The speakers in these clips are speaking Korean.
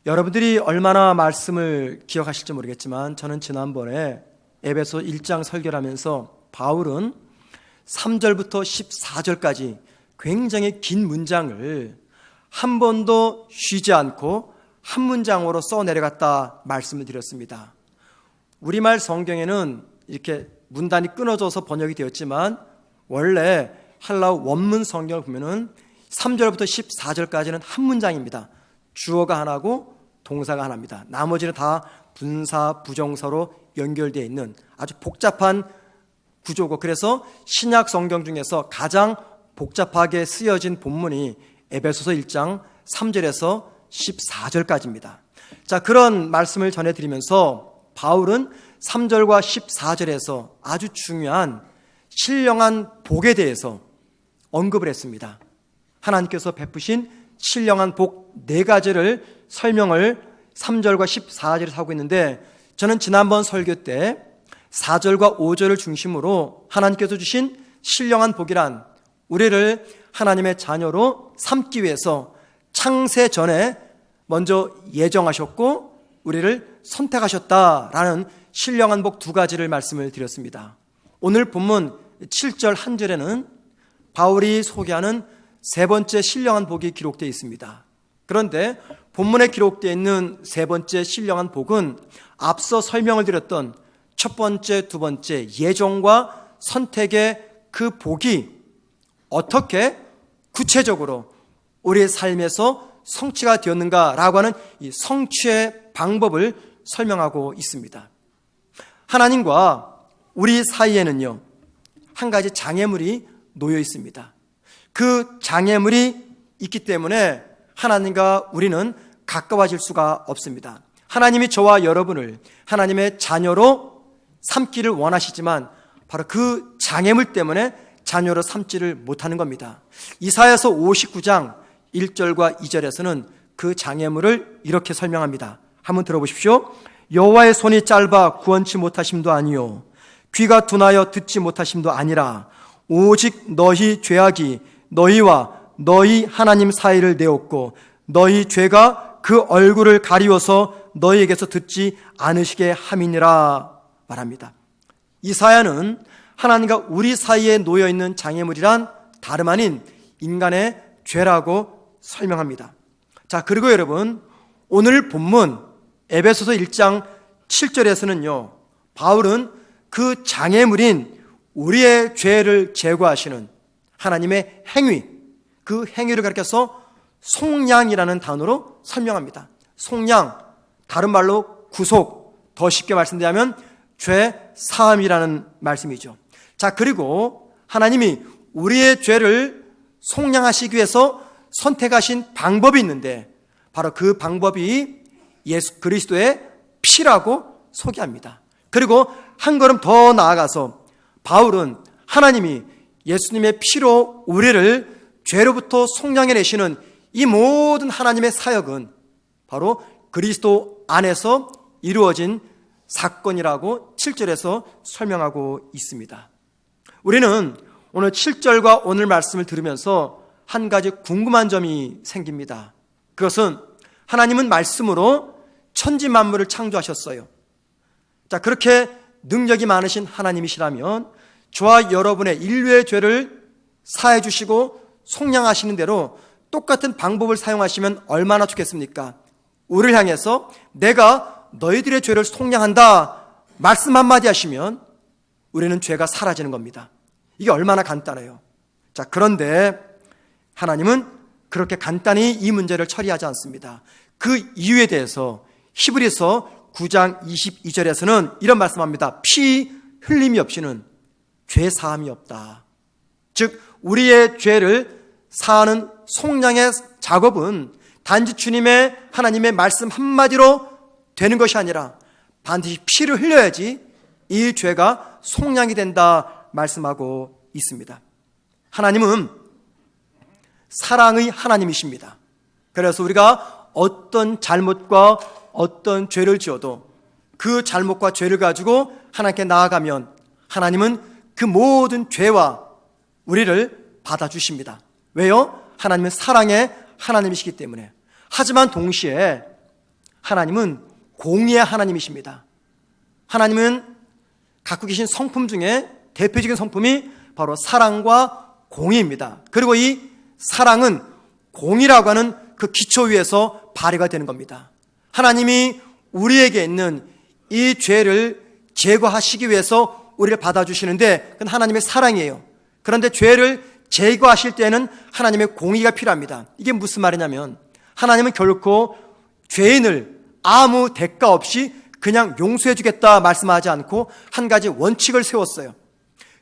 여러분들이 얼마나 말씀을 기억하실지 모르겠지만 저는 지난번에 에베소 1장 설교를 하면서 바울은 3절부터 14절까지 굉장히 긴 문장을 한 번도 쉬지 않고 한 문장으로 써내려갔다 말씀을 드렸습니다. 우리말 성경에는 이렇게 문단이 끊어져서 번역이 되었지만 원래 헬라어 원문 성경을 보면은 3절부터 14절까지는 한 문장입니다. 주어가 하나고 동사가 하나입니다. 나머지는 다 분사, 부정사로 연결되어 있는 아주 복잡한 구조고, 그래서 신약 성경 중에서 가장 복잡하게 쓰여진 본문이 에베소서 1장 3절에서 14절까지입니다. 자, 그런 말씀을 전해드리면서 바울은 3절과 14절에서 아주 중요한 신령한 복에 대해서 언급을 했습니다. 하나님께서 베푸신 신령한 복 4가지를 설명을 3절과 14절에서 하고 있는데, 저는 지난번 설교 때 4절과 5절을 중심으로 하나님께서 주신 신령한 복이란 우리를 하나님의 자녀로 삼기 위해서 창세 전에 먼저 예정하셨고 우리를 선택하셨다라는 신령한 복 2가지를 말씀을 드렸습니다. 오늘 본문 7절 한 절에는 바울이 소개하는 3번째 신령한 복이 기록되어 있습니다. 그런데 본문에 기록되어 있는 3번째 신령한 복은 앞서 설명을 드렸던 첫 번째, 2번째 예정과 선택의 그 복이 어떻게 구체적으로 우리의 삶에서 성취가 되었는가라고 하는 이 성취의 방법을 설명하고 있습니다. 하나님과 우리 사이에는요, 한 가지 장애물이 놓여 있습니다. 그 장애물이 있기 때문에 하나님과 우리는 가까워질 수가 없습니다. 하나님이 저와 여러분을 하나님의 자녀로 삼기를 원하시지만 바로 그 장애물 때문에 자녀로 삼지를 못하는 겁니다. 이사야서 59장 1절과 2절에서는 그 장애물을 이렇게 설명합니다. 한번 들어보십시오. 여호와의 손이 짧아 구원치 못하심도 아니요 귀가 둔하여 듣지 못하심도 아니라 오직 너희 죄악이 너희와 너희 하나님 사이를 내었고 너희 죄가 그 얼굴을 가리워서 너희에게서 듣지 않으시게 함이니라 말합니다. 이사야는 하나님과 우리 사이에 놓여있는 장애물이란 다름 아닌 인간의 죄라고 설명합니다. 자, 그리고 여러분, 오늘 본문 에베소서 1장 7절에서는요, 바울은 그 장애물인 우리의 죄를 제거하시는 하나님의 행위, 그 행위를 가리켜서 속량이라는 단어로 설명합니다. 속량, 다른 말로 구속, 더 쉽게 말씀드리면 죄 사함이라는 말씀이죠. 자, 그리고 하나님이 우리의 죄를 속량하시기 위해서 선택하신 방법이 있는데 바로 그 방법이 예수 그리스도의 피라고 소개합니다. 그리고 한 걸음 더 나아가서 바울은 하나님이 예수님의 피로 우리를 죄로부터 속량해내시는 이 모든 하나님의 사역은 바로 그리스도 안에서 이루어진 사건이라고 7절에서 설명하고 있습니다. 우리는 오늘 7절과 오늘 말씀을 들으면서 한 가지 궁금한 점이 생깁니다. 그것은 하나님은 말씀으로 천지 만물을 창조하셨어요. 자, 그렇게 능력이 많으신 하나님이시라면 저와 여러분의 인류의 죄를 사해 주시고 속량하시는 대로 똑같은 방법을 사용하시면 얼마나 좋겠습니까? 우리를 향해서 내가 너희들의 죄를 속량한다 말씀 한마디 하시면 우리는 죄가 사라지는 겁니다. 이게 얼마나 간단해요. 자, 그런데 하나님은 그렇게 간단히 이 문제를 처리하지 않습니다. 그 이유에 대해서 히브리서 9장 22절에서는 이런 말씀합니다. 피 흘림이 없이는 죄 사함이 없다. 즉 우리의 죄를 사하는 속량의 작업은 단지 주님의 하나님의 말씀 한마디로 되는 것이 아니라 반드시 피를 흘려야지 이 죄가 속량이 된다 말씀하고 있습니다. 하나님은 사랑의 하나님이십니다. 그래서 우리가 어떤 잘못과 어떤 죄를 지어도 그 잘못과 죄를 가지고 하나님께 나아가면 하나님은 그 모든 죄와 우리를 받아주십니다. 왜요? 하나님은 사랑의 하나님이시기 때문에. 하지만 동시에 하나님은 공의의 하나님이십니다. 하나님은 갖고 계신 성품 중에 대표적인 성품이 바로 사랑과 공의입니다. 그리고 이 사랑은 공의라고 하는 그 기초 위에서 발휘가 되는 겁니다. 하나님이 우리에게 있는 이 죄를 제거하시기 위해서 우리를 받아주시는데 그건 하나님의 사랑이에요. 그런데 죄를 제거하실 때는 하나님의 공의가 필요합니다. 이게 무슨 말이냐면 하나님은 결코 죄인을 아무 대가 없이 그냥 용서해 주겠다 말씀하지 않고 한 가지 원칙을 세웠어요.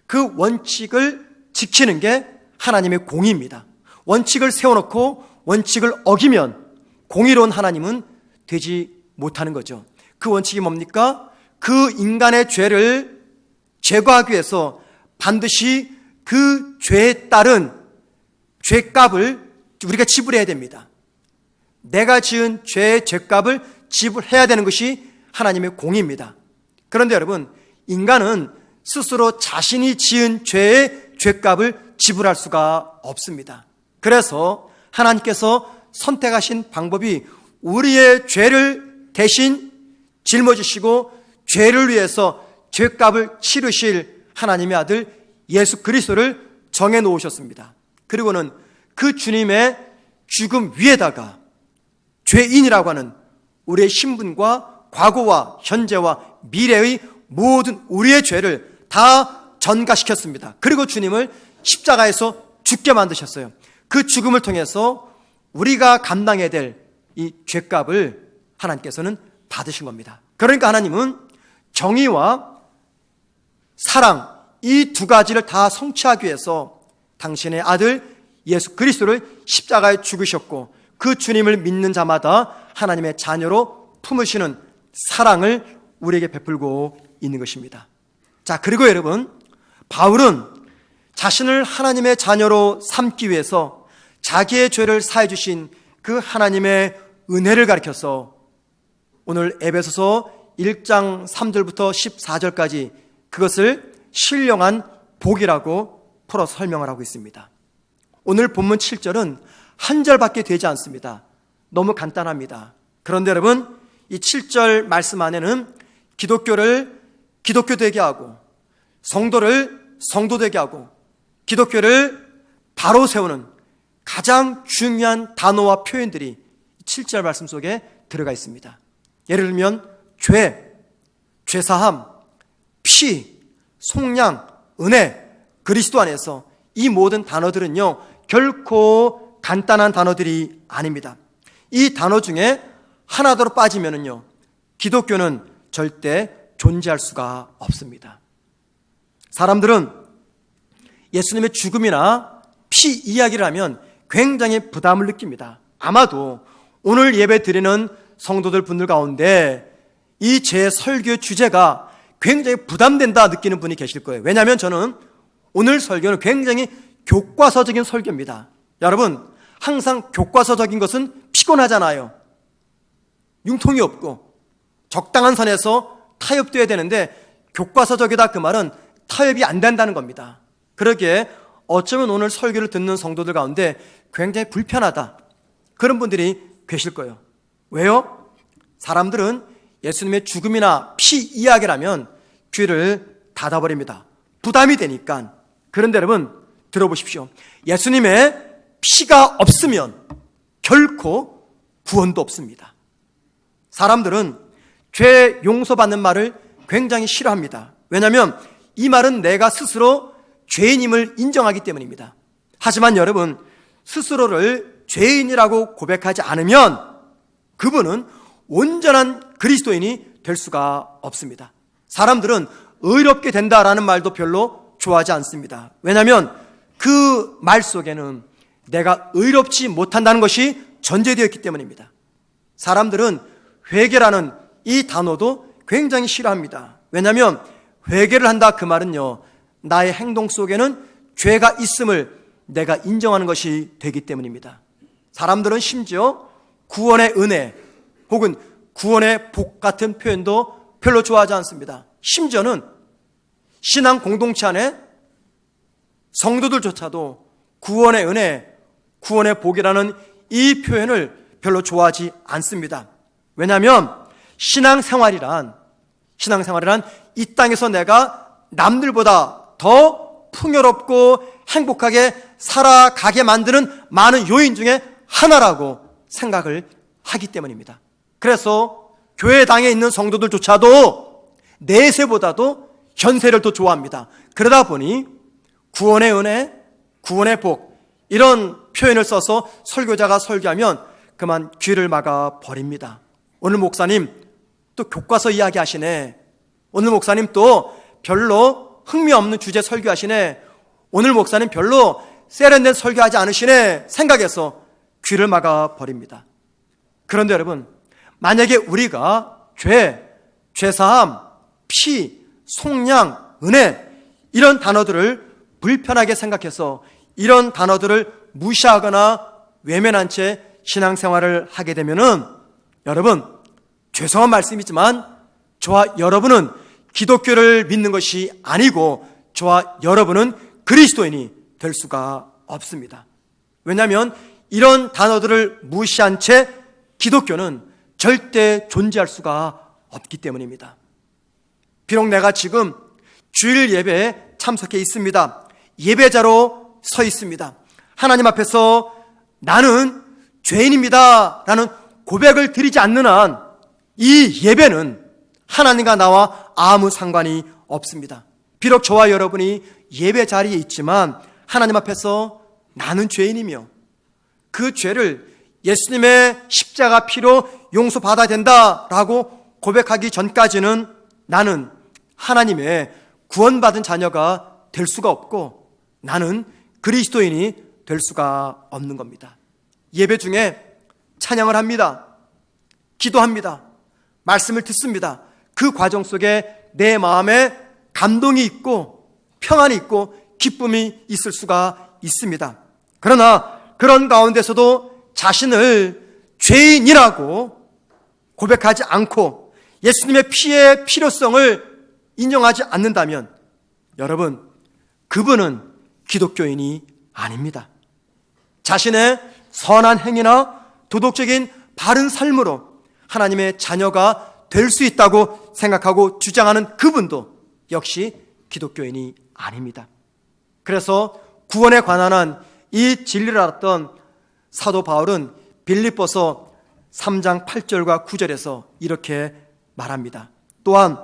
그 원칙을 지키는 게 하나님의 공의입니다. 원칙을 세워놓고 원칙을 어기면 공의로운 하나님은 되지 못하는 거죠. 그 원칙이 뭡니까? 그 인간의 죄를 제거하기 위해서 반드시 그 죄에 따른 죄값을 우리가 지불해야 됩니다. 내가 지은 죄의 죄값을 지불해야 되는 것이 하나님의 공의입니다. 그런데 여러분, 인간은 스스로 자신이 지은 죄의 죄값을 지불할 수가 없습니다. 그래서 하나님께서 선택하신 방법이 우리의 죄를 대신 짊어지시고 죄를 위해서 죄값을 치르실 하나님의 아들 예수 그리스도를 정해 놓으셨습니다. 그리고는 그 주님의 죽음 위에다가 죄인이라고 하는 우리의 신분과 과거와 현재와 미래의 모든 우리의 죄를 다 전가시켰습니다. 그리고 주님을 십자가에서 죽게 만드셨어요. 그 죽음을 통해서 우리가 감당해야 될 이 죄값을 하나님께서는 받으신 겁니다. 그러니까 하나님은 정의와 사랑, 이 두 가지를 다 성취하기 위해서 당신의 아들 예수 그리스도를 십자가에 죽으셨고 그 주님을 믿는 자마다 하나님의 자녀로 품으시는 사랑을 우리에게 베풀고 있는 것입니다. 자, 그리고 여러분, 바울은 자신을 하나님의 자녀로 삼기 위해서 자기의 죄를 사해 주신 그 하나님의 은혜를 가리켜서 오늘 에베소서 1장 3절부터 14절까지 그것을 신령한 복이라고 풀어 설명을 하고 있습니다. 오늘 본문 7절은 한 절밖에 되지 않습니다. 너무 간단합니다. 그런데 여러분, 이 7절 말씀 안에는 기독교를 기독교 되게 하고 성도를 성도 되게 하고 기독교를 바로 세우는 가장 중요한 단어와 표현들이 7절 말씀 속에 들어가 있습니다. 예를 들면 죄사함, 피, 속량, 은혜, 그리스도 안에서 이 모든 단어들은요 결코 간단한 단어들이 아닙니다. 이 단어 중에 하나더러 빠지면은요 기독교는 절대 존재할 수가 없습니다. 사람들은 예수님의 죽음이나 피 이야기를 하면 굉장히 부담을 느낍니다. 아마도 오늘 예배 드리는 성도들 분들 가운데 이 제 설교 주제가 굉장히 부담된다 느끼는 분이 계실 거예요. 왜냐하면 저는 오늘 설교는 굉장히 교과서적인 설교입니다. 여러분, 항상 교과서적인 것은 피곤하잖아요. 융통이 없고 적당한 선에서 타협돼야 되는데 교과서적이다 그 말은 타협이 안 된다는 겁니다. 그러기에 어쩌면 오늘 설교를 듣는 성도들 가운데 굉장히 불편하다 그런 분들이 계실 거예요. 왜요? 사람들은 예수님의 죽음이나 피 이야기라면 귀를 닫아버립니다. 부담이 되니까. 그런데 여러분 들어보십시오. 예수님의 피가 없으면 결코 구원도 없습니다. 사람들은 죄 용서받는 말을 굉장히 싫어합니다. 왜냐하면 이 말은 내가 스스로 죄인임을 인정하기 때문입니다. 하지만 여러분, 스스로를 죄인이라고 고백하지 않으면 그분은 온전한 그리스도인이 될 수가 없습니다. 사람들은 의롭게 된다라는 말도 별로 좋아하지 않습니다. 왜냐하면 그 말 속에는 내가 의롭지 못한다는 것이 전제되어 있기 때문입니다. 사람들은 회개라는 이 단어도 굉장히 싫어합니다. 왜냐하면 회개를 한다 그 말은요 나의 행동 속에는 죄가 있음을 내가 인정하는 것이 되기 때문입니다. 사람들은 심지어 구원의 은혜 혹은 구원의 복 같은 표현도 별로 좋아하지 않습니다. 심지어는 신앙 공동체 안에 성도들조차도 구원의 은혜, 구원의 복이라는 이 표현을 별로 좋아하지 않습니다. 왜냐하면 신앙생활이란 이 땅에서 내가 남들보다 더 풍요롭고 행복하게 살아가게 만드는 많은 요인 중에 하나라고 생각을 하기 때문입니다. 그래서 교회당에 있는 성도들조차도 내세보다도 현세를 더 좋아합니다. 그러다 보니 구원의 은혜, 구원의 복, 이런 표현을 써서 설교자가 설교하면 그만 귀를 막아 버립니다. 오늘 목사님 또 교과서 이야기하시네. 오늘 목사님 또 별로 흥미없는 주제 설교하시네. 오늘 목사님 별로 세련된 설교하지 않으시네 생각해서 귀를 막아 버립니다. 그런데 여러분, 만약에 우리가 죄사함, 피, 속량, 은혜, 이런 단어들을 불편하게 생각해서 이런 단어들을 무시하거나 외면한 채 신앙생활을 하게 되면은, 여러분, 죄송한 말씀이지만 저와 여러분은 기독교를 믿는 것이 아니고 저와 여러분은 그리스도인이 될 수가 없습니다. 왜냐하면 이런 단어들을 무시한 채 기독교는 절대 존재할 수가 없기 때문입니다. 비록 내가 지금 주일 예배에 참석해 있습니다. 예배자로 서 있습니다. 하나님 앞에서 나는 죄인입니다 라는 고백을 드리지 않는 한 이 예배는 하나님과 나와 아무 상관이 없습니다. 비록 저와 여러분이 예배 자리에 있지만 하나님 앞에서 나는 죄인이며 그 죄를 예수님의 십자가 피로 용서받아야 된다라고 고백하기 전까지는 나는 하나님의 구원받은 자녀가 될 수가 없고 나는 그리스도인이 될 수가 없는 겁니다. 예배 중에 찬양을 합니다. 기도합니다. 말씀을 듣습니다. 그 과정 속에 내 마음에 감동이 있고 평안이 있고 기쁨이 있을 수가 있습니다. 그러나 그런 가운데서도 자신을 죄인이라고 고백하지 않고 예수님의 피의 필요성을 인정하지 않는다면 여러분, 그분은 기독교인이 아닙니다. 자신의 선한 행위나 도덕적인 바른 삶으로 하나님의 자녀가 될 수 있다고 생각하고 주장하는 그분도 역시 기독교인이 아닙니다. 그래서 구원에 관한 이 진리를 알았던 사도 바울은 빌립보서 3장 8절과 9절에서 이렇게 말합니다. 또한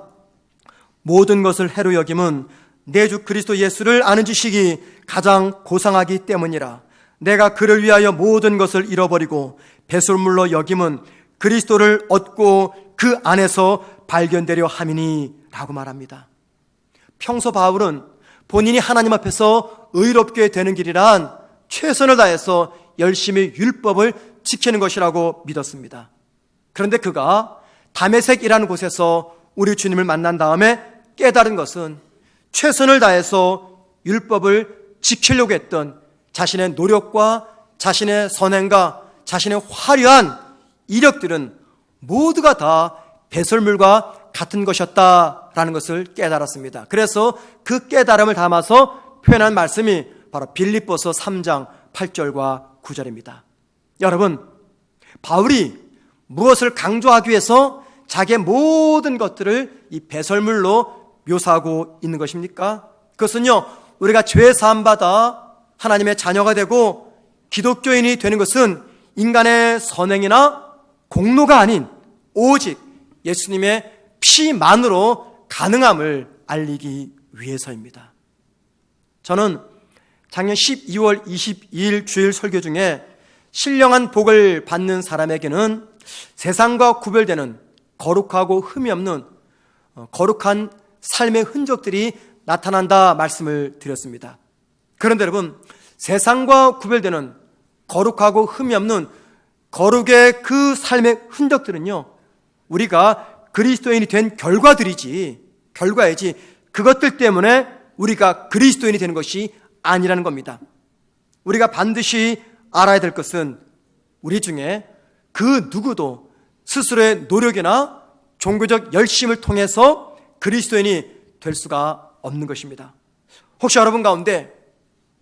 모든 것을 해로 여김은 내 주 그리스도 예수를 아는 지식이 가장 고상하기 때문이라. 내가 그를 위하여 모든 것을 잃어버리고 배설물로 여김은 그리스도를 얻고 그 안에서 발견되려 함이니 라고 말합니다. 평소 바울은 본인이 하나님 앞에서 의롭게 되는 길이란 최선을 다해서 열심히 율법을 지키는 것이라고 믿었습니다. 그런데 그가 다메섹이라는 곳에서 우리 주님을 만난 다음에 깨달은 것은 최선을 다해서 율법을 지키려고 했던 자신의 노력과 자신의 선행과 자신의 화려한 이력들은 모두가 다 배설물과 같은 것이었다라는 것을 깨달았습니다. 그래서 그 깨달음을 담아서 표현한 말씀이 바로 빌립보서 3장 8절과 9절입니다. 여러분, 바울이 무엇을 강조하기 위해서 자기의 모든 것들을 이 배설물로 묘사하고 있는 것입니까? 그것은요, 우리가 죄 사함 받아 하나님의 자녀가 되고 기독교인이 되는 것은 인간의 선행이나 공로가 아닌 오직 예수님의 피만으로 가능함을 알리기 위해서입니다. 저는 작년 12월 22일 주일 설교 중에 신령한 복을 받는 사람에게는 세상과 구별되는 거룩하고 흠이 없는 거룩한 삶의 흔적들이 나타난다 말씀을 드렸습니다. 그런데 여러분, 세상과 구별되는 거룩하고 흠이 없는 거룩의 그 삶의 흔적들은요, 우리가 그리스도인이 된 결과이지 그것들 때문에 우리가 그리스도인이 되는 것이 아니라는 겁니다. 우리가 반드시 알아야 될 것은 우리 중에 그 누구도 스스로의 노력이나 종교적 열심을 통해서 그리스도인이 될 수가 없는 것입니다. 혹시 여러분 가운데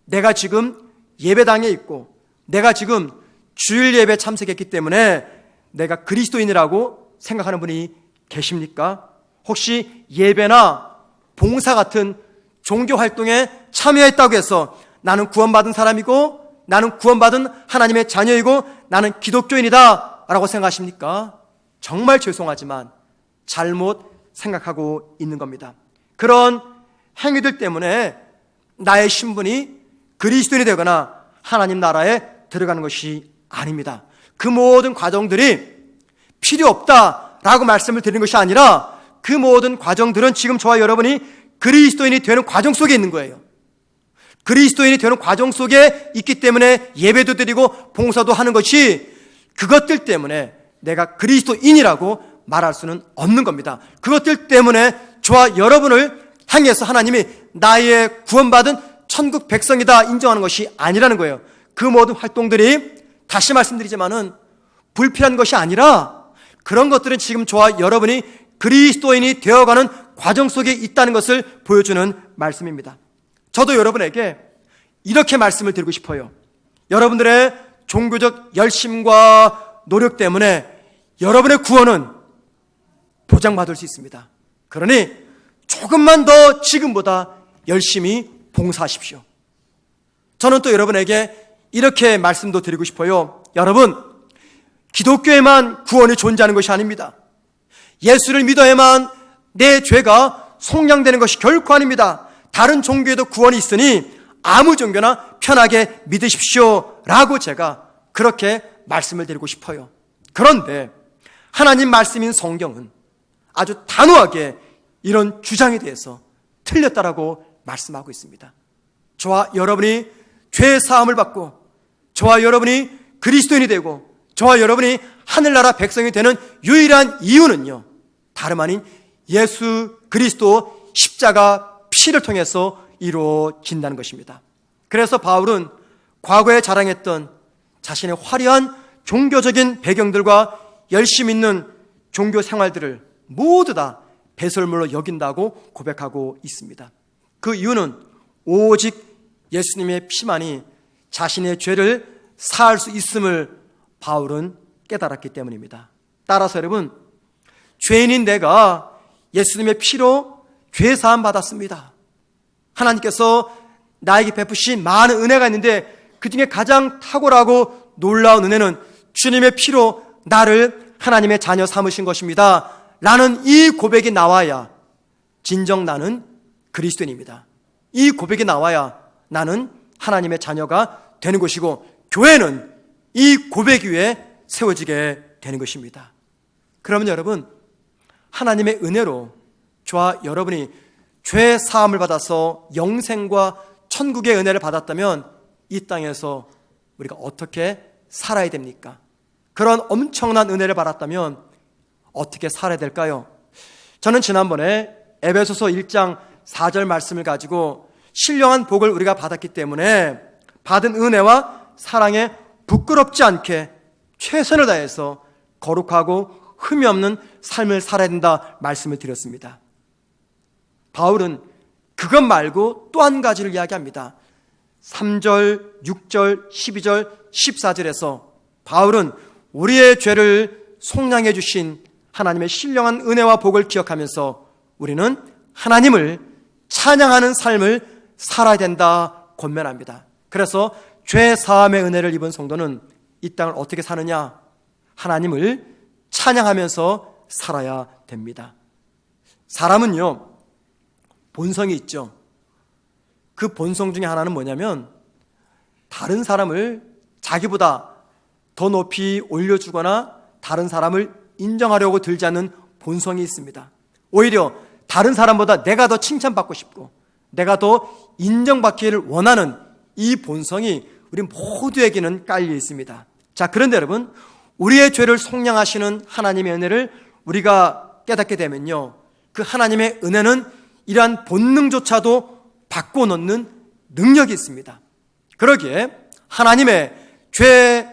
내가 지금 예배당에 있고 내가 지금 주일 예배 참석했기 때문에 내가 그리스도인이라고 생각하는 분이 계십니까? 혹시 예배나 봉사 같은 종교 활동에 참여했다고 해서 나는 구원받은 사람이고 나는 구원받은 하나님의 자녀이고 나는 기독교인이다 라고 생각하십니까? 정말 죄송하지만 잘못 생각하고 있는 겁니다. 그런 행위들 때문에 나의 신분이 그리스도인이 되거나 하나님 나라에 들어가는 것이 아닙니다. 그 모든 과정들이 필요 없다라고 말씀을 드리는 것이 아니라 그 모든 과정들은 지금 저와 여러분이 그리스도인이 되는 과정 속에 있는 거예요. 그리스도인이 되는 과정 속에 있기 때문에 예배도 드리고 봉사도 하는 것이 그것들 때문에 내가 그리스도인이라고 말할 수는 없는 겁니다. 그것들 때문에 저와 여러분을 향해서 하나님이 나의 구원받은 천국 백성이다 인정하는 것이 아니라는 거예요. 그 모든 활동들이 다시 말씀드리지만은 불필요한 것이 아니라 그런 것들은 지금 저와 여러분이 그리스도인이 되어가는 과정 속에 있다는 것을 보여주는 말씀입니다. 저도 여러분에게 이렇게 말씀을 드리고 싶어요. 여러분들의 종교적 열심과 노력 때문에 여러분의 구원은 보장받을 수 있습니다. 그러니 조금만 더 지금보다 열심히 봉사하십시오. 저는 또 여러분에게 이렇게 말씀도 드리고 싶어요. 여러분, 기독교에만 구원이 존재하는 것이 아닙니다. 예수를 믿어야만 내 죄가 속량되는 것이 결코 아닙니다. 다른 종교에도 구원이 있으니 아무 종교나 편하게 믿으십시오 라고 제가 그렇게 말씀을 드리고 싶어요. 그런데 하나님 말씀인 성경은 아주 단호하게 이런 주장에 대해서 틀렸다라고 말씀하고 있습니다. 저와 여러분이 죄 사함을 받고 저와 여러분이 그리스도인이 되고 저와 여러분이 하늘나라 백성이 되는 유일한 이유는요, 다름 아닌 예수 그리스도 십자가 피를 통해서 이루어진다는 것입니다. 그래서 바울은 과거에 자랑했던 자신의 화려한 종교적인 배경들과 열심 있는 종교 생활들을 모두 다 배설물로 여긴다고 고백하고 있습니다. 그 이유는 오직 예수님의 피만이 자신의 죄를 사할 수 있음을 바울은 깨달았기 때문입니다. 따라서 여러분, 죄인인 내가 예수님의 피로 죄 사함 받았습니다. 하나님께서 나에게 베푸신 많은 은혜가 있는데 그 중에 가장 탁월하고 놀라운 은혜는 주님의 피로 나를 하나님의 자녀 삼으신 것입니다 라는 이 고백이 나와야 진정 나는 그리스도인입니다. 이 고백이 나와야 나는 하나님의 자녀가 되는 것이고 교회는 이 고백 위에 세워지게 되는 것입니다. 그러면 여러분, 하나님의 은혜로 저와 여러분이 죄 사함을 받아서 영생과 천국의 은혜를 받았다면 이 땅에서 우리가 어떻게 살아야 됩니까? 그런 엄청난 은혜를 받았다면 어떻게 살아야 될까요? 저는 지난번에 에베소서 1장 4절 말씀을 가지고 신령한 복을 우리가 받았기 때문에 받은 은혜와 사랑에 부끄럽지 않게 최선을 다해서 거룩하고 흠이 없는 삶을 살아야 된다 말씀을 드렸습니다. 바울은 그것 말고 또 한 가지를 이야기합니다. 3절, 6절, 12절, 14절에서 바울은 우리의 죄를 속량해 주신 하나님의 신령한 은혜와 복을 기억하면서 우리는 하나님을 찬양하는 삶을 살아야 된다 권면합니다. 그래서 죄 사함의 은혜를 입은 성도는 이 땅을 어떻게 사느냐? 하나님을 찬양하면서 살아야 됩니다. 사람은요, 본성이 있죠. 그 본성 중에 하나는 뭐냐면 다른 사람을 자기보다 더 높이 올려주거나 다른 사람을 인정하려고 들지 않는 본성이 있습니다. 오히려 다른 사람보다 내가 더 칭찬받고 싶고 내가 더 인정받기를 원하는 이 본성이 우리 모두에게는 깔려 있습니다. 자, 그런데 여러분, 우리의 죄를 속량하시는 하나님의 은혜를 우리가 깨닫게 되면요, 그 하나님의 은혜는 이러한 본능조차도 바꿔놓는 능력이 있습니다. 그러기에 하나님의 죄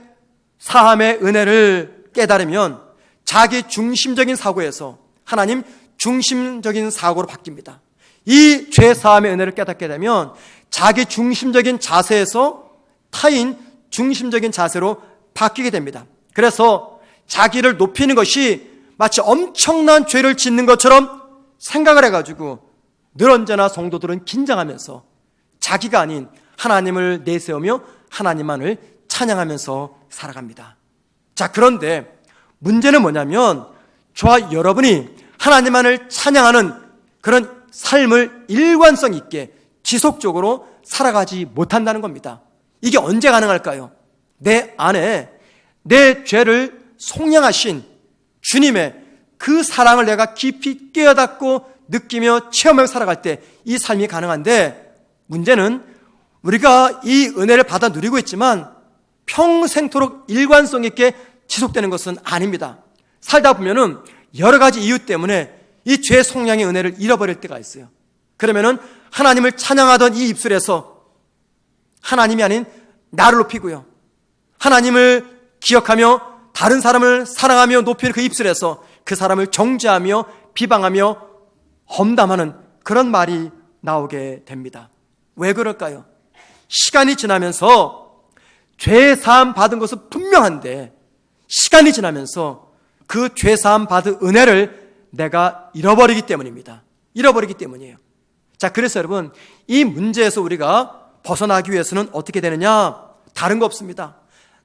사함의 은혜를 깨달으면 자기 중심적인 사고에서 하나님 중심적인 사고로 바뀝니다. 이 죄 사함의 은혜를 깨닫게 되면 자기 중심적인 자세에서 타인 중심적인 자세로 바뀌게 됩니다. 그래서 자기를 높이는 것이 마치 엄청난 죄를 짓는 것처럼 생각을 해가지고 늘 언제나 성도들은 긴장하면서 자기가 아닌 하나님을 내세우며 하나님만을 찬양하면서 살아갑니다. 자, 그런데 문제는 뭐냐면 저와 여러분이 하나님만을 찬양하는 그런 삶을 일관성 있게 지속적으로 살아가지 못한다는 겁니다. 이게 언제 가능할까요? 내 안에 내 죄를 속량하신 주님의 그 사랑을 내가 깊이 깨어닫고 느끼며 체험하며 살아갈 때 이 삶이 가능한데, 문제는 우리가 이 은혜를 받아 누리고 있지만 평생토록 일관성 있게 지속되는 것은 아닙니다. 살다 보면은 여러 가지 이유 때문에 이 죄 속량의 은혜를 잃어버릴 때가 있어요. 그러면은 하나님을 찬양하던 이 입술에서 하나님이 아닌 나를 높이고요, 하나님을 기억하며 다른 사람을 사랑하며 높이는 그 입술에서 그 사람을 정죄하며 비방하며 험담하는 그런 말이 나오게 됩니다. 왜 그럴까요? 시간이 지나면서 죄 사함 받은 것은 분명한데 시간이 지나면서 그 죄 사함 받은 은혜를 내가 잃어버리기 때문입니다. 잃어버리기 때문이에요. 자, 그래서 여러분, 이 문제에서 우리가 벗어나기 위해서는 어떻게 되느냐? 다른 거 없습니다.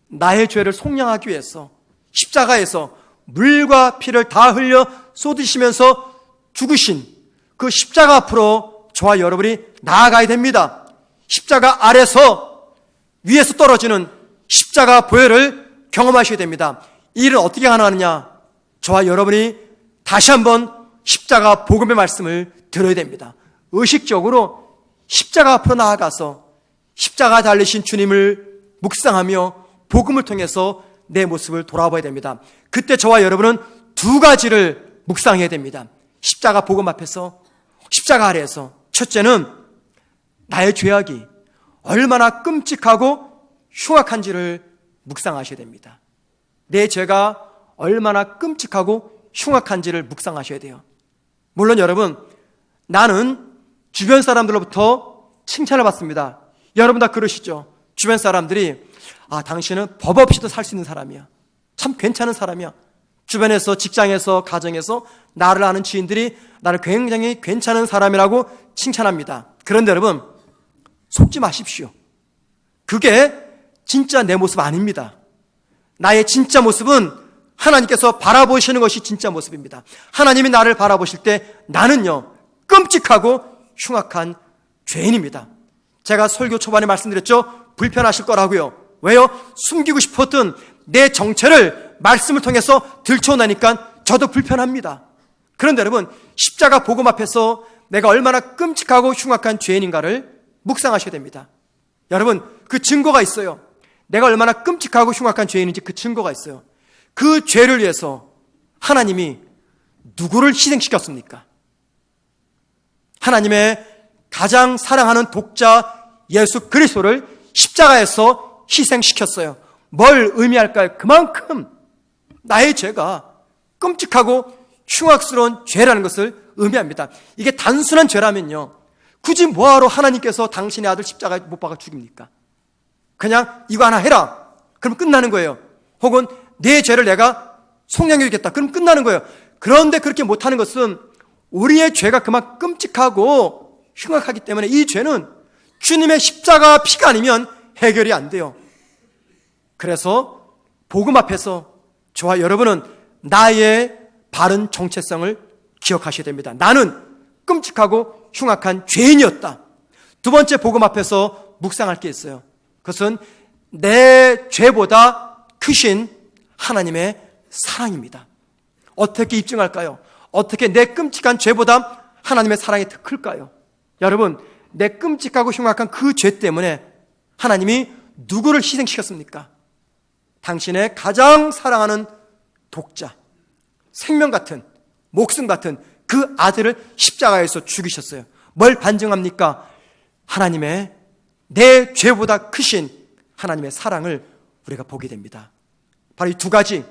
나의 죄를 속량하기 위해서 십자가에서 물과 피를 다 흘려 쏟으시면서 죽으신 그 십자가 앞으로 저와 여러분이 나아가야 됩니다. 십자가 아래서 위에서 떨어지는 십자가 보혈을 경험하셔야 됩니다. 이 일은 어떻게 가능하느냐? 저와 여러분이 다시 한번 십자가 복음의 말씀을 들어야 됩니다. 의식적으로 십자가 앞으로 나아가서 십자가 달리신 주님을 묵상하며 복음을 통해서 내 모습을 돌아봐야 됩니다. 그때 저와 여러분은 두 가지를 묵상해야 됩니다. 십자가 복음 앞에서, 십자가 아래에서. 첫째는 나의 죄악이 얼마나 끔찍하고 흉악한지를 묵상하셔야 됩니다. 내 죄가 얼마나 끔찍하고 흉악한지를 묵상하셔야 돼요. 물론 여러분, 나는 주변 사람들로부터 칭찬을 받습니다. 여러분 다 그러시죠? 주변 사람들이 당신은 법 없이도 살 수 있는 사람이야. 참 괜찮은 사람이야. 주변에서, 직장에서, 가정에서 나를 아는 지인들이 나를 굉장히 괜찮은 사람이라고 칭찬합니다. 그런데 여러분, 속지 마십시오. 그게 진짜 내 모습 아닙니다. 나의 진짜 모습은 하나님께서 바라보시는 것이 진짜 모습입니다. 하나님이 나를 바라보실 때 나는요, 끔찍하고 흉악한 죄인입니다. 제가 설교 초반에 말씀드렸죠? 불편하실 거라고요. 왜요? 숨기고 싶었던 내 정체를 말씀을 통해서 들춰내니까 저도 불편합니다. 그런데 여러분, 십자가 복음 앞에서 내가 얼마나 끔찍하고 흉악한 죄인인가를 묵상하셔야 됩니다. 여러분, 그 증거가 있어요. 내가 얼마나 끔찍하고 흉악한 죄인인지 그 증거가 있어요. 그 죄를 위해서 하나님이 누구를 희생시켰습니까? 하나님의 가장 사랑하는 독자 예수 그리스도를 십자가에서 희생시켰어요. 뭘 의미할까요? 그만큼 나의 죄가 끔찍하고 흉악스러운 죄라는 것을 의미합니다. 이게 단순한 죄라면요, 굳이 뭐하러 하나님께서 당신의 아들 십자가에 못 박아 죽입니까? 그냥 이거 하나 해라, 그럼 끝나는 거예요. 혹은 내 죄를 내가 속량해 주겠다, 그럼 끝나는 거예요. 그런데 그렇게 못하는 것은 우리의 죄가 그만 끔찍하고 흉악하기 때문에 이 죄는 주님의 십자가 피가 아니면 해결이 안 돼요. 그래서 복음 앞에서 저와 여러분은 나의 바른 정체성을 기억하셔야 됩니다. 나는 끔찍하고 흉악한 죄인이었다. 두 번째, 복음 앞에서 묵상할 게 있어요. 그것은 내 죄보다 크신 하나님의 사랑입니다. 어떻게 입증할까요? 어떻게 내 끔찍한 죄보다 하나님의 사랑이 더 클까요? 여러분, 내 끔찍하고 흉악한 그 죄 때문에 하나님이 누구를 희생시켰습니까? 당신의 가장 사랑하는 독자, 생명 같은, 목숨 같은 그 아들을 십자가에서 죽이셨어요. 뭘 반증합니까? 하나님의, 내 죄보다 크신 하나님의 사랑을 우리가 보게 됩니다. 바로 이 두 가지,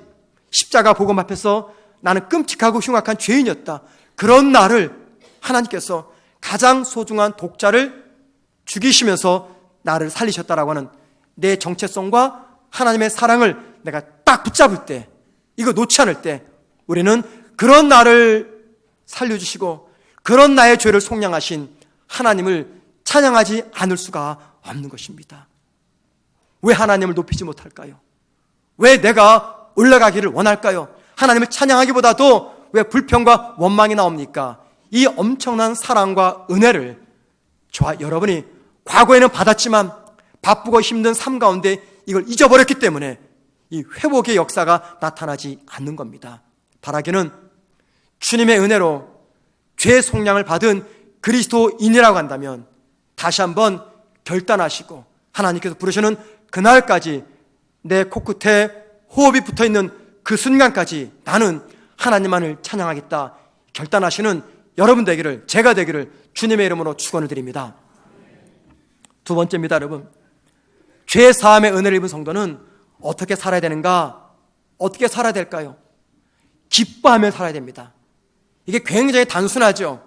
십자가 복음 앞에서 나는 끔찍하고 흉악한 죄인이었다, 그런 나를 하나님께서 가장 소중한 독자를 죽이시면서 나를 살리셨다라고 하는 내 정체성과 하나님의 사랑을 내가 딱 붙잡을 때, 이거 놓지 않을 때 우리는 그런 나를 살려주시고 그런 나의 죄를 속량하신 하나님을 찬양하지 않을 수가 없는 것입니다. 왜 하나님을 높이지 못할까요? 왜 내가 올라가기를 원할까요? 하나님을 찬양하기보다도 왜 불평과 원망이 나옵니까? 이 엄청난 사랑과 은혜를 저와 여러분이 과거에는 받았지만 바쁘고 힘든 삶 가운데 이걸 잊어버렸기 때문에 이 회복의 역사가 나타나지 않는 겁니다. 바라기는 주님의 은혜로 죄 속량을 받은 그리스도인이라고 한다면 다시 한번 결단하시고 하나님께서 부르시는 그날까지 내 코끝에 호흡이 붙어있는 그 순간까지 나는 하나님만을 찬양하겠다 결단하시는 여러분 되기를, 제가 되기를 주님의 이름으로 축원을 드립니다. 두 번째입니다. 여러분, 죄 사함의 은혜를 입은 성도는 어떻게 살아야 되는가? 어떻게 살아야 될까요? 기뻐하며 살아야 됩니다. 이게 굉장히 단순하죠.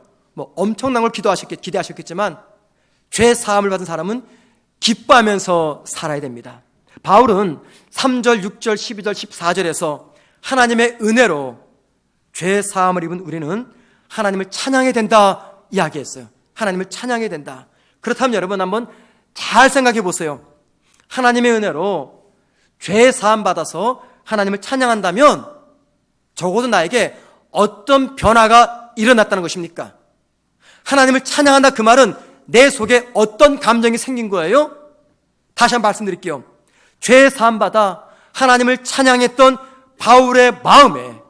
엄청난 걸 기대하셨겠지만 죄 사함을 받은 사람은 기뻐하면서 살아야 됩니다. 바울은 3절, 6절, 12절, 14절에서 하나님의 은혜로 죄 사함을 입은 우리는 하나님을 찬양해야 된다 이야기했어요. 하나님을 찬양해야 된다. 그렇다면 여러분 한번 잘 생각해 보세요. 하나님의 은혜로 죄 사함 받아서 하나님을 찬양한다면 적어도 나에게 어떤 변화가 일어났다는 것입니까? 하나님을 찬양한다 그 말은 내 속에 어떤 감정이 생긴 거예요? 다시 한번 말씀드릴게요. 죄 사함 받아 하나님을 찬양했던 바울의 마음에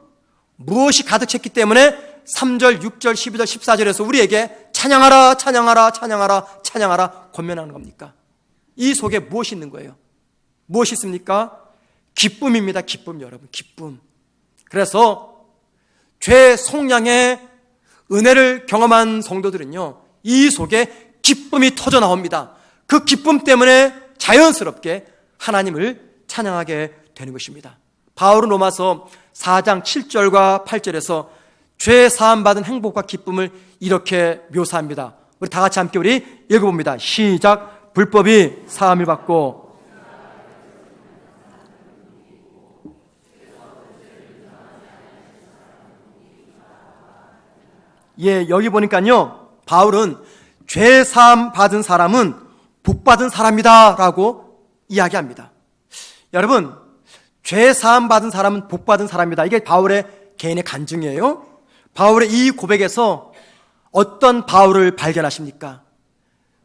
무엇이 가득 찼기 때문에 3절, 6절, 12절, 14절에서 우리에게 찬양하라, 찬양하라, 찬양하라, 찬양하라 권면하는 겁니까? 이 속에 무엇이 있는 거예요? 무엇이 있습니까? 기쁨입니다. 기쁨, 여러분, 기쁨. 그래서 죄 속량의 은혜를 경험한 성도들은요, 이 속에 기쁨이 터져 나옵니다. 그 기쁨 때문에 자연스럽게 하나님을 찬양하게 되는 것입니다. 바울은 로마서 4장 7절과 8절에서 죄 사함 받은 행복과 기쁨을 이렇게 묘사합니다. 우리 다 같이 함께 우리 읽어봅니다. 시작. 불법이 사함을 받고 여기 보니까요, 바울은 죄 사함 받은 사람은 복 받은 사람이다 라고 이야기합니다. 여러분, 죄 사함 받은 사람은 복 받은 사람이다, 이게 바울의 개인의 간증이에요. 바울의 이 고백에서 어떤 바울을 발견하십니까?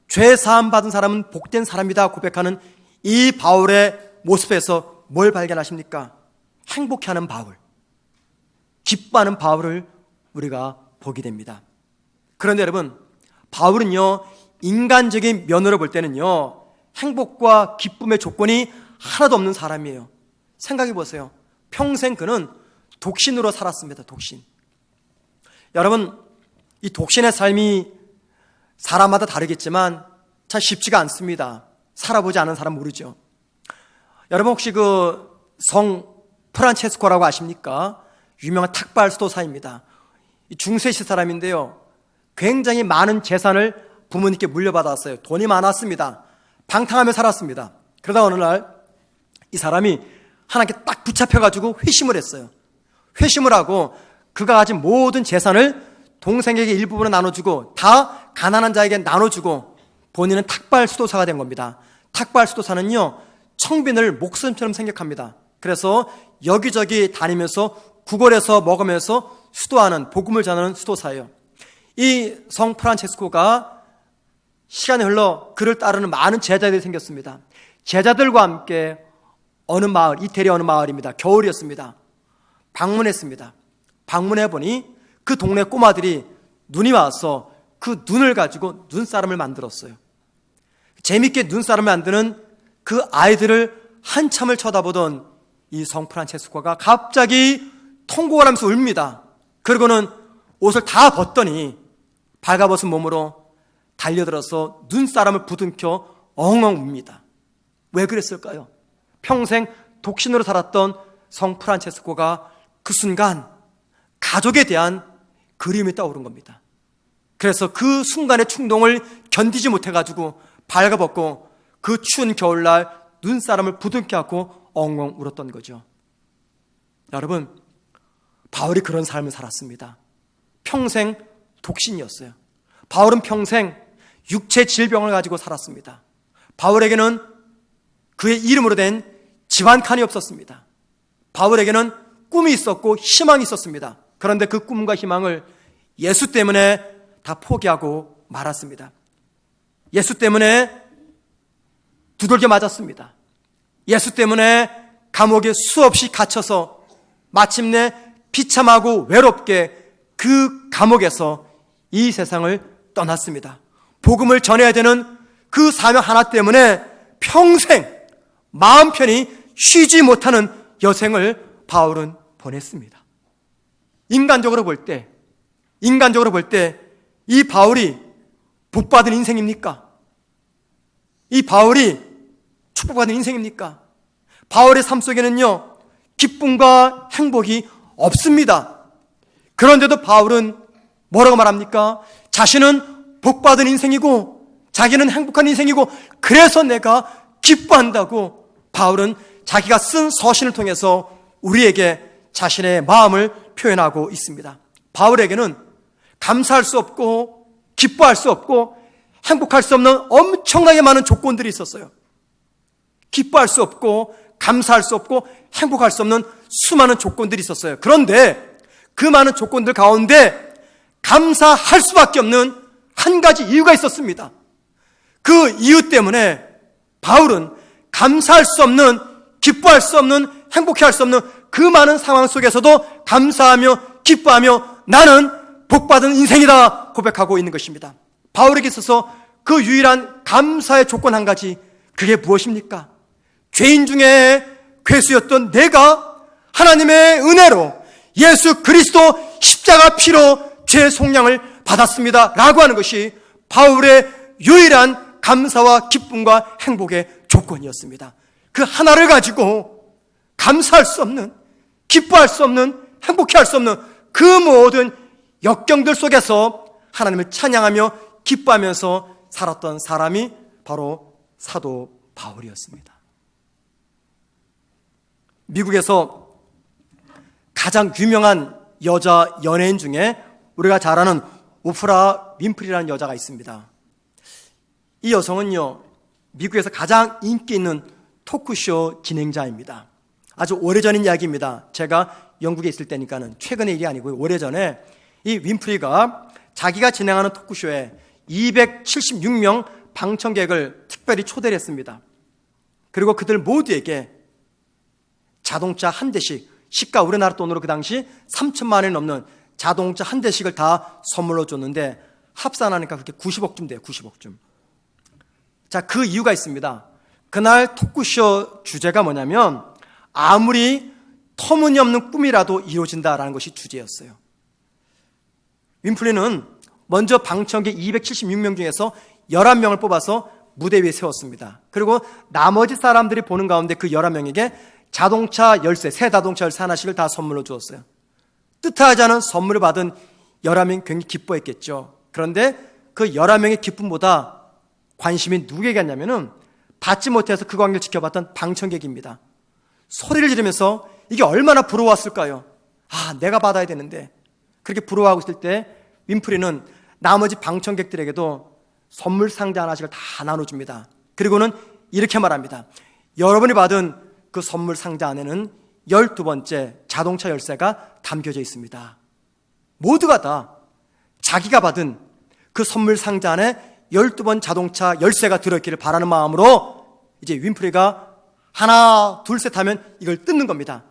죄 사함 받은 사람은 복된 사람이다 고백하는 이 바울의 모습에서 뭘 발견하십니까? 행복해하는 바울, 기뻐하는 바울을 우리가 보게 됩니다. 그런데 여러분, 바울은요, 인간적인 면으로 볼 때는요, 행복과 기쁨의 조건이 하나도 없는 사람이에요. 생각해 보세요. 평생 그는 독신으로 살았습니다. 독신. 여러분, 이 독신의 삶이 사람마다 다르겠지만 참 쉽지가 않습니다. 살아보지 않은 사람 모르죠. 여러분 혹시 그 성 프란체스코라고 아십니까? 유명한 탁발 수도사입니다. 중세시 사람인데요, 굉장히 많은 재산을 부모님께 물려받았어요. 돈이 많았습니다. 방탕하며 살았습니다. 그러다 어느 날 이 사람이 하나님께 딱 붙잡혀가지고 회심을 했어요. 회심을 하고 그가 가진 모든 재산을 동생에게 일부분을 나눠주고 다 가난한 자에게 나눠주고 본인은 탁발 수도사가 된 겁니다. 탁발 수도사는요, 청빈을 목숨처럼 생각합니다. 그래서 여기저기 다니면서 구걸해서 먹으면서 수도하는, 복음을 전하는 수도사예요. 이 성 프란체스코가 시간이 흘러 그를 따르는 많은 제자들이 생겼습니다. 제자들과 함께 어느 마을, 이태리 어느 마을입니다. 겨울이었습니다. 방문했습니다. 방문해보니 그 동네 꼬마들이 눈이 와서 그 눈을 가지고 눈사람을 만들었어요. 재밌게 눈사람을 만드는 그 아이들을 한참을 쳐다보던 이 성 프란체스코가 갑자기 통곡을 하면서 웁니다. 그러고는 옷을 다 벗더니 발가벗은 몸으로 달려들어서 눈사람을 부둥켜 엉엉 웁니다. 왜 그랬을까요? 평생 독신으로 살았던 성 프란체스코가 그 순간 가족에 대한 그리움이 떠오른 겁니다. 그래서 그 순간의 충동을 견디지 못해가지고 발가벗고 그 추운 겨울날 눈사람을 부둥켜 안고 엉엉 울었던 거죠. 여러분, 바울이 그런 삶을 살았습니다. 평생 독신이었어요. 바울은 평생 육체 질병을 가지고 살았습니다. 바울에게는 그의 이름으로 된 집안칸이 없었습니다. 바울에게는 꿈이 있었고 희망이 있었습니다. 그런데 그 꿈과 희망을 예수 때문에 다 포기하고 말았습니다. 예수 때문에 두들겨 맞았습니다. 예수 때문에 감옥에 수없이 갇혀서 마침내 비참하고 외롭게 그 감옥에서 이 세상을 떠났습니다. 복음을 전해야 되는 그 사명 하나 때문에 평생 마음 편히 쉬지 못하는 여생을 바울은 보냈습니다. 인간적으로 볼 때 이 바울이 복받은 인생입니까? 이 바울이 축복받은 인생입니까? 바울의 삶 속에는요, 기쁨과 행복이 없습니다. 그런데도 바울은 뭐라고 말합니까? 자신은 복받은 인생이고 자기는 행복한 인생이고 그래서 내가 기뻐한다고 바울은 자기가 쓴 서신을 통해서 우리에게 자신의 마음을 표현하고 있습니다. 바울에게는 감사할 수 없고 기뻐할 수 없고 행복할 수 없는 엄청나게 많은 조건들이 있었어요. 기뻐할 수 없고 감사할 수 없고 행복할 수 없는 수많은 조건들이 있었어요. 그런데 그 많은 조건들 가운데 감사할 수밖에 없는 한 가지 이유가 있었습니다. 그 이유 때문에 바울은 감사할 수 없는, 기뻐할 수 없는, 행복해할 수 없는 그 많은 상황 속에서도 감사하며 기뻐하며 나는 복받은 인생이다 고백하고 있는 것입니다. 바울에게 있어서 그 유일한 감사의 조건 한 가지, 그게 무엇입니까? 죄인 중에 괴수였던 내가 하나님의 은혜로 예수 그리스도 십자가 피로 죄 속량을 받았습니다 라고 하는 것이 바울의 유일한 감사와 기쁨과 행복의 조건이었습니다. 그 하나를 가지고 감사할 수 없는, 기뻐할 수 없는, 행복해할 수 없는 그 모든 역경들 속에서 하나님을 찬양하며 기뻐하면서 살았던 사람이 바로 사도 바울이었습니다. 미국에서 가장 유명한 여자 연예인 중에 우리가 잘 아는 오프라 윈프리라는 여자가 있습니다. 이 여성은요, 미국에서 가장 인기 있는 토크쇼 진행자입니다. 아주 오래전인 이야기입니다. 제가 영국에 있을 때니까는 최근의 일이 아니고요. 오래전에 이 윈프리가 자기가 진행하는 토크쇼에 276명 방청객을 특별히 초대를 했습니다. 그리고 그들 모두에게 자동차 한 대씩, 시가 우리나라 돈으로 그 당시 3천만 원이 넘는 자동차 한 대씩을 다 선물로 줬는데 합산하니까 그렇게 90억쯤 돼요. 90억쯤. 자, 그 이유가 있습니다. 그날 토크쇼 주제가 뭐냐면 아무리 터무니없는 꿈이라도 이루어진다라는 것이 주제였어요. 윈프리는 먼저 방청객 276명 중에서 11명을 뽑아서 무대 위에 세웠습니다. 그리고 나머지 사람들이 보는 가운데 그 11명에게 자동차 열쇠, 새 자동차 열쇠 하나씩을 다 선물로 주었어요. 뜻하지 않은 선물을 받은 11명이 굉장히 기뻐했겠죠. 그런데 그 11명의 기쁨보다 관심이 누구에게 갔냐면은 받지 못해서 그 광경을 지켜봤던 방청객입니다. 소리를 지르면서 이게 얼마나 부러웠을까요? 아, 내가 받아야 되는데. 그렇게 부러워하고 있을 때 윈프리는 나머지 방청객들에게도 선물 상자 하나씩을 다 나눠줍니다. 그리고는 이렇게 말합니다. 여러분이 받은 그 선물 상자 안에는 12번째 자동차 열쇠가 담겨져 있습니다. 모두가 다 자기가 받은 그 선물 상자 안에 12번 자동차 열쇠가 들어있기를 바라는 마음으로 이제 윈프리가 하나 둘 셋 하면 이걸 뜯는 겁니다.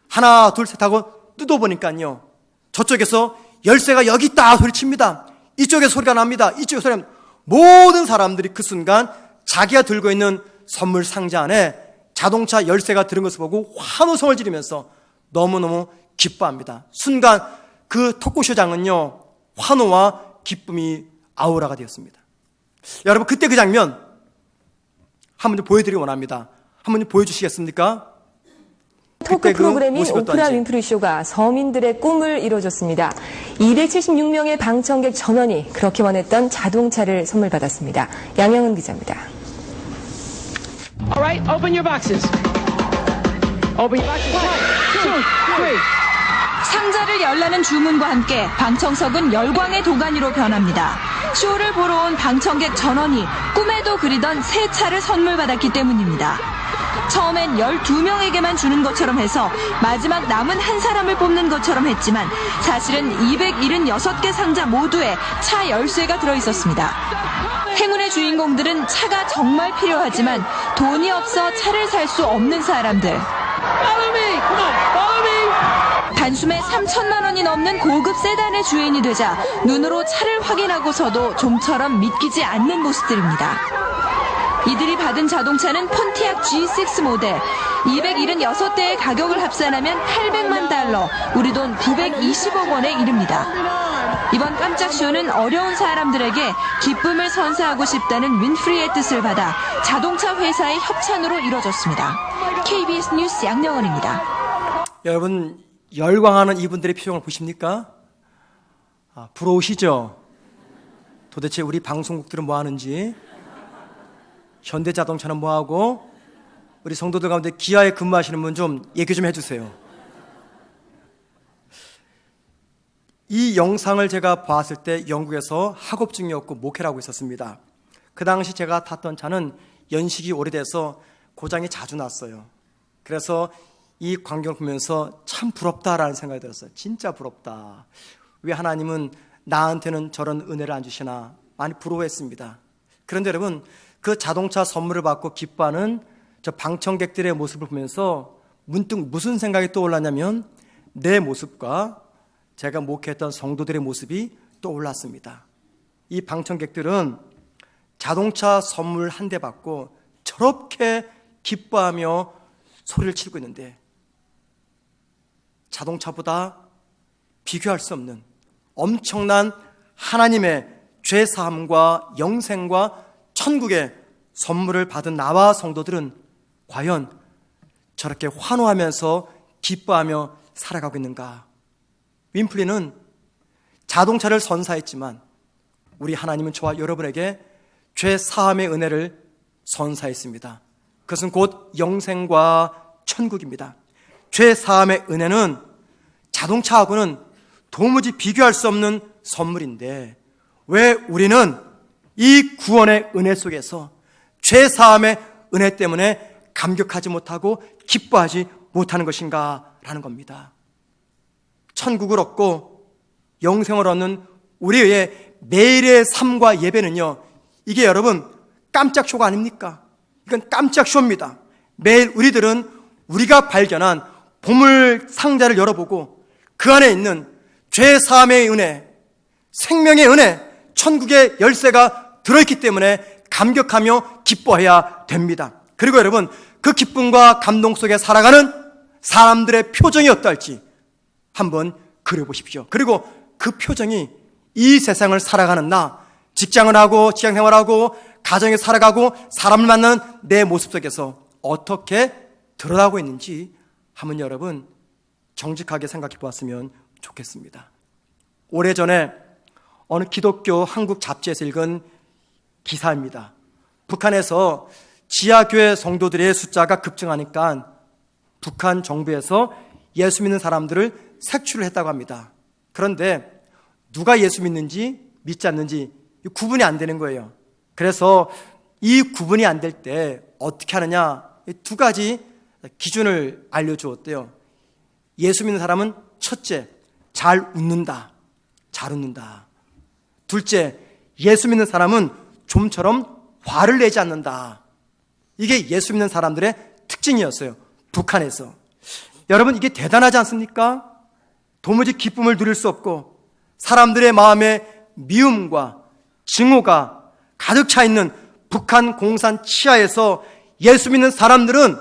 하나 둘 셋 하고 뜯어보니까요, 저쪽에서 열쇠가 여기 있다 소리칩니다. 이쪽에서 소리가 납니다. 이쪽에서 소리가 납니다. 모든 사람들이 그 순간 자기가 들고 있는 선물 상자 안에 자동차 열쇠가 들은 것을 보고 환호성을 지르면서 너무너무 기뻐합니다. 순간 그 토크쇼장은요, 환호와 기쁨이 아우라가 되었습니다. 여러분, 그때 그 장면 한번 좀 보여드리기 원합니다. 한번 좀 보여주시겠습니까? 토크 프로그램인 오프라 윈프리 쇼가 서민들의 꿈을 이뤄줬습니다. 276명의 방청객 전원이 그렇게 원했던 자동차를 선물 받았습니다. 양영은 기자입니다. All right, open your boxes. Open your boxes. 1, 2, 3. 상자를 열라는 주문과 함께 방청석은 열광의 도가니로 변합니다. 쇼를 보러 온 방청객 전원이 꿈에도 그리던 새 차를 선물 받았기 때문입니다. 처음엔 12명에게만 주는 것처럼 해서 마지막 남은 한 사람을 뽑는 것처럼 했지만 사실은 276개 상자 모두에 차 열쇠가 들어있었습니다. 행운의 주인공들은 차가 정말 필요하지만 돈이 없어 차를 살 수 없는 사람들. Follow me! Come on, follow me! 단숨에 3천만 원이 넘는 고급 세단의 주인이 되자 눈으로 차를 확인하고서도 좀처럼 믿기지 않는 모습들입니다. 이들이 받은 자동차는 폰티악 G6 모델. 276대의 가격을 합산하면 800만 달러, 우리 돈 920억 원에 이릅니다. 이번 깜짝 쇼는 어려운 사람들에게 기쁨을 선사하고 싶다는 윈프리의 뜻을 받아 자동차 회사의 협찬으로 이뤄졌습니다. KBS 뉴스 양영원입니다. 여러분, 열광하는 이분들의 표정을 보십니까? 부러우시죠? 도대체 우리 방송국들은 뭐 하는지, 현대자동차는 뭐 하고, 우리 성도들 가운데 기아에 근무하시는 분 좀 얘기 좀 해주세요. 이 영상을 제가 봤을 때 영국에서 학업 중이었고 목회를 하고 있었습니다. 그 당시 제가 탔던 차는 연식이 오래돼서 고장이 자주 났어요. 그래서 이 광경을 보면서 참 부럽다라는 생각이 들었어요. 진짜 부럽다. 왜 하나님은 나한테는 저런 은혜를 안 주시나 많이 부러워했습니다. 그런데 여러분, 그 자동차 선물을 받고 기뻐하는 저 방청객들의 모습을 보면서 문득 무슨 생각이 떠올랐냐면 내 모습과 제가 목회했던 성도들의 모습이 떠올랐습니다. 이 방청객들은 자동차 선물 한 대 받고 저렇게 기뻐하며 소리를 치고 있는데 자동차보다 비교할 수 없는 엄청난 하나님의 죄사함과 영생과 천국의 선물을 받은 나와 성도들은 과연 저렇게 환호하면서 기뻐하며 살아가고 있는가? 윈프리는 자동차를 선사했지만 우리 하나님은 저와 여러분에게 죄사함의 은혜를 선사했습니다. 그것은 곧 영생과 천국입니다. 죄사함의 은혜는 자동차하고는 도무지 비교할 수 없는 선물인데 왜 우리는 이 구원의 은혜 속에서 죄사함의 은혜 때문에 감격하지 못하고 기뻐하지 못하는 것인가 라는 겁니다. 천국을 얻고 영생을 얻는 우리의 매일의 삶과 예배는요, 이게 여러분 깜짝 쇼가 아닙니까? 이건 깜짝 쇼입니다. 매일 우리들은 우리가 발견한 보물 상자를 열어보고 그 안에 있는 죄사함의 은혜, 생명의 은혜, 천국의 열쇠가 들어있기 때문에 감격하며 기뻐해야 됩니다. 그리고 여러분, 그 기쁨과 감동 속에 살아가는 사람들의 표정이 어떨지 한번 그려보십시오. 그리고 그 표정이 이 세상을 살아가는 나, 직장을 하고 직장생활하고 가정에 살아가고 사람을 만나는 내 모습 속에서 어떻게 드러나고 있는지 한번 여러분 정직하게 생각해 보았으면 좋겠습니다. 오래전에 어느 기독교 한국 잡지에서 읽은 기사입니다. 북한에서 지하교회 성도들의 숫자가 급증하니까 북한 정부에서 예수 믿는 사람들을 색출을 했다고 합니다. 그런데 누가 예수 믿는지 믿지 않는지 구분이 안 되는 거예요. 그래서 이 구분이 안 될 때 어떻게 하느냐, 두 가지 기준을 알려주었대요. 예수 믿는 사람은 첫째, 잘 웃는다. 잘 웃는다. 둘째, 예수 믿는 사람은 좀처럼 화를 내지 않는다. 이게 예수 믿는 사람들의 특징이었어요. 북한에서. 여러분, 이게 대단하지 않습니까? 도무지 기쁨을 누릴 수 없고 사람들의 마음에 미움과 증오가 가득 차 있는 북한 공산 치하에서 예수 믿는 사람들은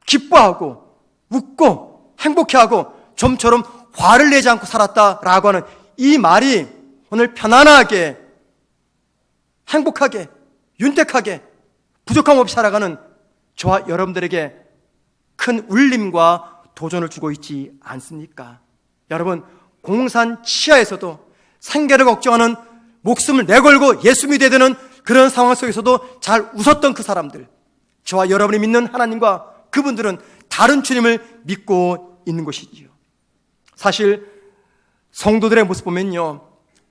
기뻐하고 웃고 행복해하고 좀처럼 화를 내지 않고 살았다라고 하는 이 말이 오늘 편안하게 행복하게 윤택하게 부족함 없이 살아가는 저와 여러분들에게 큰 울림과 도전을 주고 있지 않습니까? 여러분, 공산 치하에서도 생계를 걱정하는 목숨을 내걸고 예수 믿어야 되는 그런 상황 속에서도 잘 웃었던 그 사람들, 저와 여러분이 믿는 하나님과 그분들은 다른 주님을 믿고 있는 것이지요. 사실 성도들의 모습 보면요,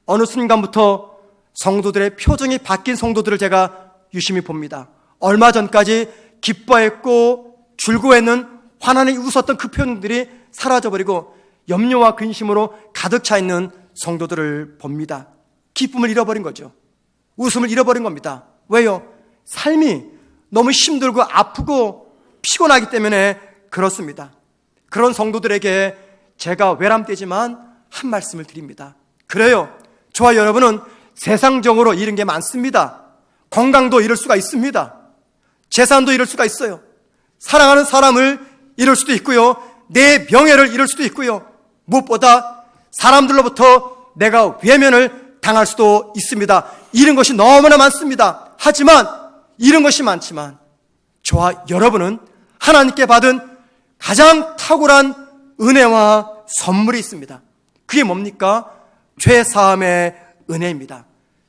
어느 순간부터 성도들의 표정이 바뀐 성도들을 제가 유심히 봅니다. 얼마 전까지 기뻐했고 즐거워했는, 환하게 웃었던 그 표정들이 사라져버리고 염려와 근심으로 가득 차 있는 성도들을 봅니다. 기쁨을 잃어버린 거죠. 웃음을 잃어버린 겁니다. 왜요? 삶이 너무 힘들고 아프고 피곤하기 때문에 그렇습니다. 그런 성도들에게 제가 외람되지만 한 말씀을 드립니다. 그래요, 저와 여러분은 세상적으로 잃은 게 많습니다. 건강도 잃을 수가 있습니다. 재산도 잃을 수가 있어요. 사랑하는 사람을 잃을 수도 있고요, 내 명예를 잃을 수도 있고요, 무엇보다 사람들로부터 내가 외면을 당할 수도 있습니다. 잃은 것이 너무나 많습니다. 하지만 잃은 것이 많지만 저와 여러분은 하나님께 받은 가장 탁월한 은혜와 선물이 있습니다. 그게 뭡니까? 죄사함의 은혜입니다.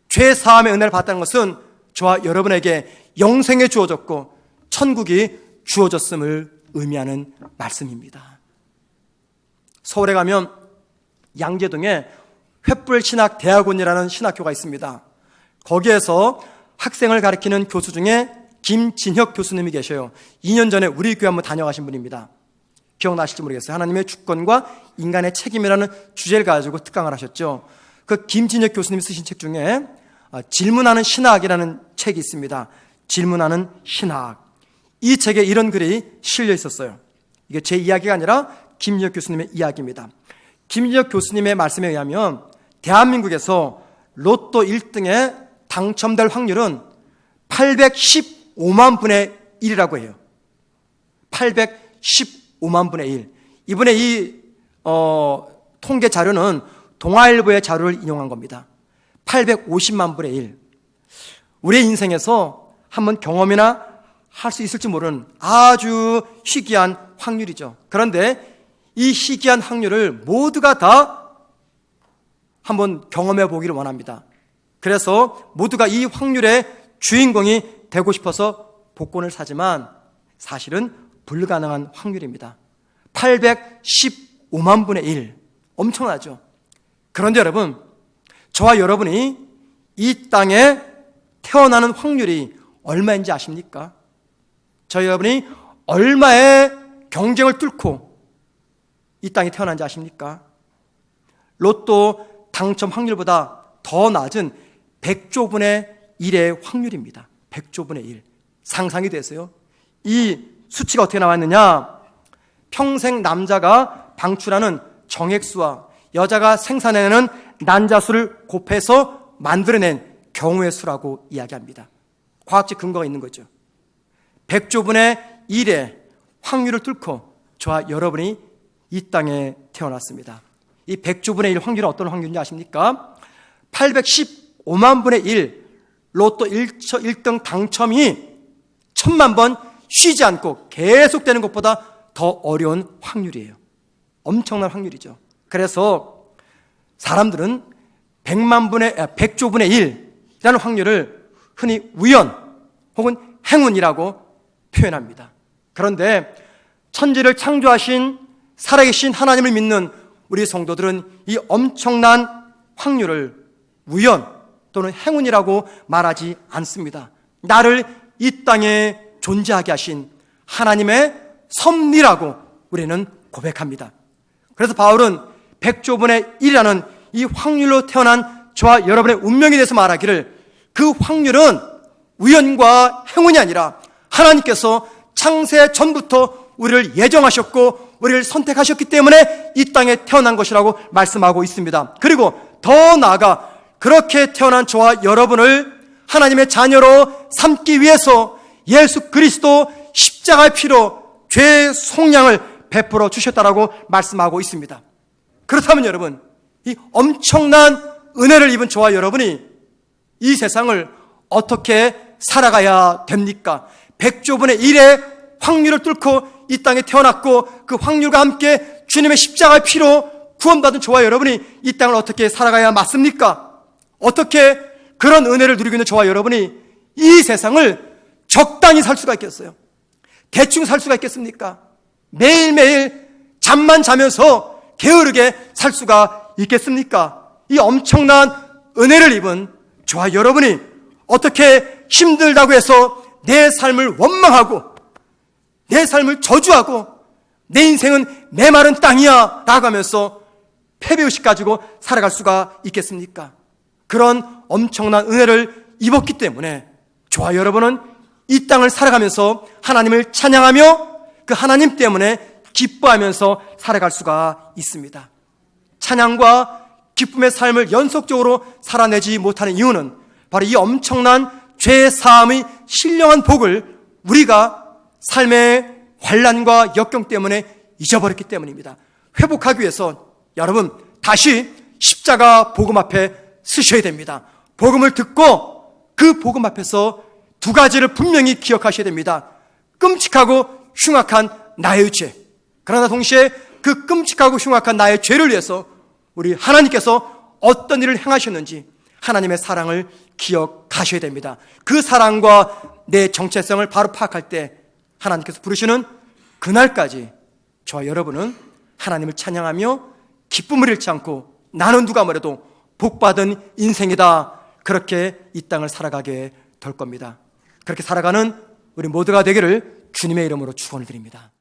죄사함의 은혜를 받다는 것은 저와 여러분에게 영생이 주어졌고 천국이 주어졌음을 의미하는 말씀입니다. 서울에 가면 양재동에 횃불신학대학원이라는 신학교가 있습니다. 거기에서 학생을 가르치는 교수 중에 김진혁 교수님이 계셔요. 2년 전에 우리 교회 한번 다녀가신 분입니다. 기억나실지 모르겠어요. 하나님의 주권과 인간의 책임이라는 주제를 가지고 특강을 하셨죠. 그 김진혁 교수님이 쓰신 책 중에 질문하는 신학이라는 책이 있습니다. 질문하는 신학. 이 책에 이런 글이 실려 있었어요. 이게 제 이야기가 아니라 김진혁 교수님의 이야기입니다. 김진혁 교수님의 말씀에 의하면 대한민국에서 로또 1등에 당첨될 확률은 815만 분의 1이라고 해요. 815만 분의 1. 이번에 이 통계 자료는 동아일보의 자료를 인용한 겁니다. 850만 분의 1. 우리의 인생에서 한번 경험이나 할 수 있을지 모르는 아주 희귀한 확률이죠. 그런데 이 희귀한 확률을 모두가 다 한번 경험해 보기를 원합니다. 그래서 모두가 이 확률의 주인공이 되고 싶어서 복권을 사지만 사실은 불가능한 확률입니다. 815만 분의 1. 엄청나죠? 그런데 여러분, 저와 여러분이 이 땅에 태어나는 확률이 얼마인지 아십니까? 저희 여러분이 얼마의 경쟁을 뚫고 이 땅에 태어난지 아십니까? 로또 당첨 확률보다 더 낮은 100조 분의 1의 확률입니다. 100조 분의 1. 상상이 되세요? 이 수치가 어떻게 나왔느냐? 평생 남자가 방출하는 정액수와 여자가 생산해내는 난자수를 곱해서 만들어낸 경우의 수라고 이야기합니다. 과학적 근거가 있는 거죠. 100조 분의 1의 확률을 뚫고 저와 여러분이 이 땅에 태어났습니다. 이 100조 분의 1 확률은 어떤 확률인지 아십니까? 815만 분의 1 로또 1등 당첨이 1000만 번 쉬지 않고 계속되는 것보다 더 어려운 확률이에요. 엄청난 확률이죠. 그래서 사람들은 100조 분의 1이라는 확률을 흔히 우연 혹은 행운이라고 표현합니다. 그런데 천지를 창조하신 살아계신 하나님을 믿는 우리 성도들은 이 엄청난 확률을 우연 또는 행운이라고 말하지 않습니다. 나를 이 땅에 존재하게 하신 하나님의 섭리라고 우리는 고백합니다. 그래서 바울은 100조 분의 1이라는 이 확률로 태어난 저와 여러분의 운명에 대해서 말하기를 그 확률은 우연과 행운이 아니라 하나님께서 창세 전부터 우리를 예정하셨고 우리를 선택하셨기 때문에 이 땅에 태어난 것이라고 말씀하고 있습니다. 그리고 더 나아가 그렇게 태어난 저와 여러분을 하나님의 자녀로 삼기 위해서 예수 그리스도 십자가의 피로 죄의 속량을 베풀어 주셨다라고 말씀하고 있습니다. 그렇다면 여러분, 이 엄청난 은혜를 입은 저와 여러분이 이 세상을 어떻게 살아가야 됩니까? 100조 분의 1의 확률을 뚫고 이 땅에 태어났고 그 확률과 함께 주님의 십자가의 피로 구원받은 저와 여러분이 이 땅을 어떻게 살아가야 맞습니까? 어떻게 그런 은혜를 누리고 있는 저와 여러분이 이 세상을 적당히 살 수가 있겠어요? 대충 살 수가 있겠습니까? 매일매일 잠만 자면서 게으르게 살 수가 있겠습니까? 이 엄청난 은혜를 입은 저와 여러분이 어떻게 힘들다고 해서 내 삶을 원망하고 내 삶을 저주하고 내 인생은 메마른 땅이야 라고 하면서 패배의식 가지고 살아갈 수가 있겠습니까? 그런 엄청난 은혜를 입었기 때문에 저와 여러분은 이 땅을 살아가면서 하나님을 찬양하며 그 하나님 때문에 기뻐하면서 살아갈 수가 있습니다. 찬양과 기쁨의 삶을 연속적으로 살아내지 못하는 이유는 바로 이 엄청난 죄 사함의 신령한 복을 우리가 삶의 환난과 역경 때문에 잊어버렸기 때문입니다. 회복하기 위해서 여러분 다시 십자가 복음 앞에 서셔야 됩니다. 복음을 듣고 그 복음 앞에서 두 가지를 분명히 기억하셔야 됩니다. 끔찍하고 흉악한 나의 죄, 그러나 동시에 그 끔찍하고 흉악한 나의 죄를 위해서 우리 하나님께서 어떤 일을 행하셨는지 하나님의 사랑을 기억하셔야 됩니다. 그 사랑과 내 정체성을 바로 파악할 때 하나님께서 부르시는 그날까지 저와 여러분은 하나님을 찬양하며 기쁨을 잃지 않고 나는 누가 뭐래도 복받은 인생이다, 그렇게 이 땅을 살아가게 될 겁니다. 그렇게 살아가는 우리 모두가 되기를 주님의 이름으로 축원을 드립니다.